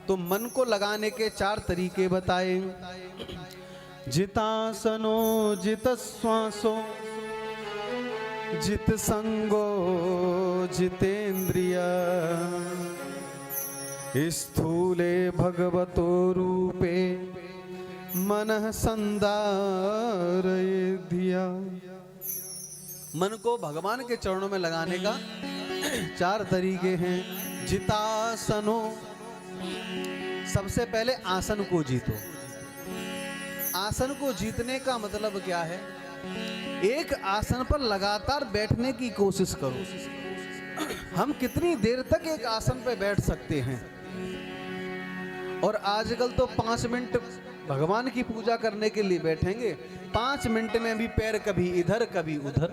तो मन को लगाने के 4 तरीके बताए। जितासनो जित श्वासो जित संगो जितेंद्रिय स्थूले भगवतो रूपे मनः संधारयेद्धिया। मन को भगवान के चरणों में लगाने का 4 तरीके हैं। जितासनो, सबसे पहले आसन को जीतो। आसन को जीतने का मतलब क्या है? एक आसन पर लगातार बैठने की कोशिश करो। हम कितनी देर तक एक आसन पर बैठ सकते हैं? और आजकल तो 5 मिनट भगवान की पूजा करने के लिए बैठेंगे, 5 मिनट में भी पैर कभी इधर कभी उधर।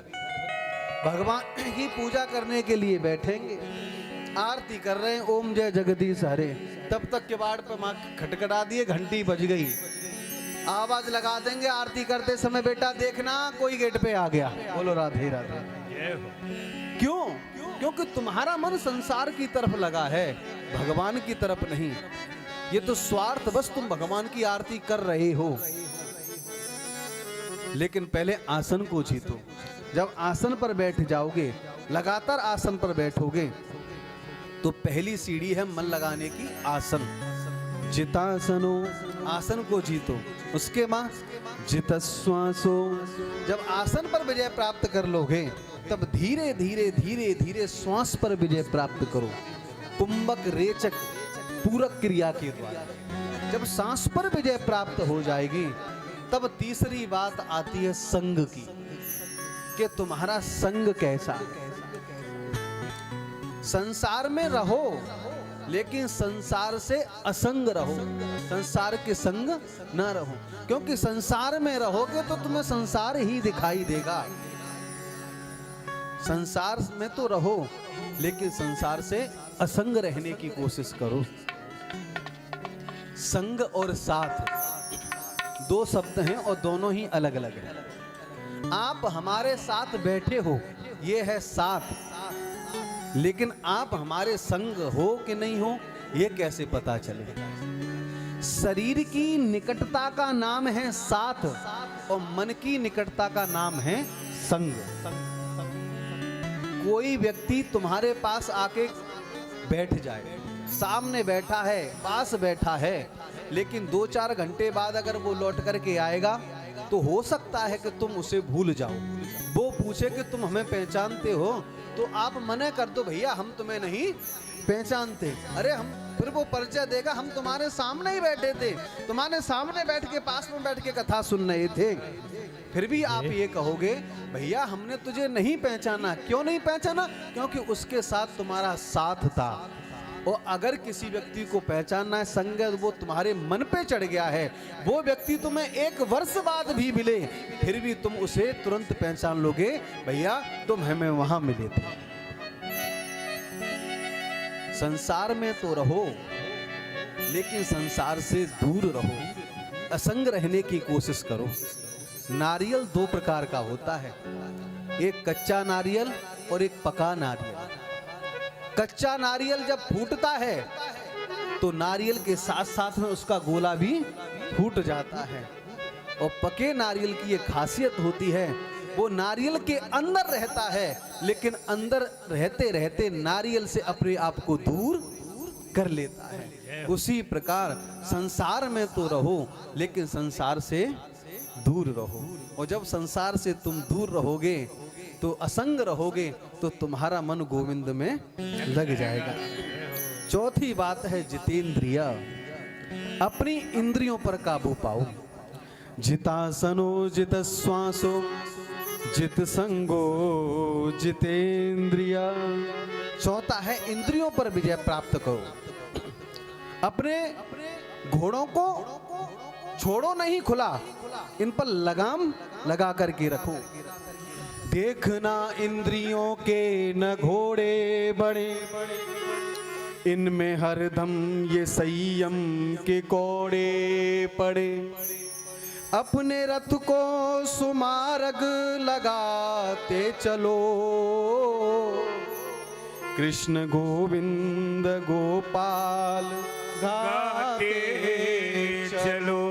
भगवान की पूजा करने के लिए बैठेंगे, आरती कर रहे हैं, ओम जय जगदीश हरे, तब तक किवाड़ पर माँ खटखटा दिए, घंटी बज गई, आवाज लगा देंगे आरती करते समय, बेटा देखना कोई गेट पे आ गया। बोलो राधे राधे। क्यों? क्योंकि तुम्हारा मन संसार की तरफ लगा है, भगवान की तरफ नहीं। ये तो स्वार्थ बस तुम भगवान की आरती कर रहे हो। लेकिन पहले आसन को जीतो। जब आसन पर बैठ जाओगे, लगातार आसन पर बैठोगे, तो पहली सीढ़ी है मन लगाने की, आसन। जितासनो, आसन को जीतो। उसके बाद जितश्वासो, जब आसन पर विजय प्राप्त कर लोगे, तब धीरे धीरे धीरे धीरे श्वास पर विजय प्राप्त करो, कुंभक रेचक पूरक क्रिया के द्वारा। जब सांस पर विजय प्राप्त हो जाएगी, तब तीसरी बात आती है संग की, कि तुम्हारा संग कैसा। संसार में रहो, लेकिन संसार से असंग रहो, संसार के संग न रहो। क्योंकि संसार में रहोगे तो तुम्हें संसार ही दिखाई देगा। संसार में तो रहो, लेकिन संसार से असंग रहने की कोशिश करो। संग और साथ 2 शब्द हैं और दोनों ही अलग अलग हैं। आप हमारे साथ बैठे हो, ये है साथ, लेकिन आप हमारे संग हो कि नहीं हो, ये कैसे पता चले? शरीर की निकटता का नाम है साथ, और मन की निकटता का नाम है संग। कोई व्यक्ति तुम्हारे पास आके बैठ जाए, सामने बैठा है, पास बैठा है, लेकिन 2-4 घंटे बाद अगर वो लौट करके आएगा, तो हो सकता है कि तुम उसे भूल जाओ। वो पूछे कि तुम हमें पहचानते हो, तो आप मना कर दो, भैया हम तुम्हें नहीं पहचानते। अरे हम, फिर वो परिचय देगा, हम तुम्हारे सामने ही बैठे थे, तुम्हारे सामने बैठ के, पास में बैठ के कथा सुन रहे थे। फिर भी आप ये कहोगे, भैया हमने तुझे नहीं पहचाना। क्यों नहीं पहचाना? क्योंकि उसके साथ तुम्हारा साथ था। और अगर किसी व्यक्ति को पहचानना है, संग वो तुम्हारे मन पे चढ़ गया है, वो व्यक्ति तुम्हें 1 वर्ष बाद भी मिले, फिर भी तुम उसे तुरंत पहचान लोगे, भैया तुम हमें वहां मिले थे। संसार में तो रहो, लेकिन संसार से दूर रहो, असंग रहने की कोशिश करो। नारियल 2 प्रकार का होता है, एक कच्चा नारियल और एक पका नारियल। कच्चा नारियल जब फूटता है, तो नारियल के साथ साथ में उसका गोला भी फूट जाता है। और पके नारियल की ये खासियत होती है, वो नारियल के अंदर रहता है, लेकिन अंदर रहते रहते नारियल से अपने आप को दूर कर लेता है। उसी प्रकार संसार में तो रहो, लेकिन संसार से दूर रहो। और जब संसार से तुम दूर रहोगे, तो असंग रहोगे, तो तुम्हारा मन गोविंद में लग जाएगा। चौथी बात है जितेंद्रिय, अपनी इंद्रियों पर काबू पाओ। जितासनो जित श्वासो जित संगो जितेंद्रिय। चौथा है इंद्रियों पर विजय प्राप्त करो। अपने घोड़ों को छोड़ो नहीं खुला, इन पर लगाम लगा करके रखो। देखना इंद्रियों के न घोड़े बड़े, इनमें हरदम ये संयम के कौड़े पड़े। अपने रथ को सुमार्ग लगाते चलो, कृष्ण गोविंद गोपाल गा के चलो।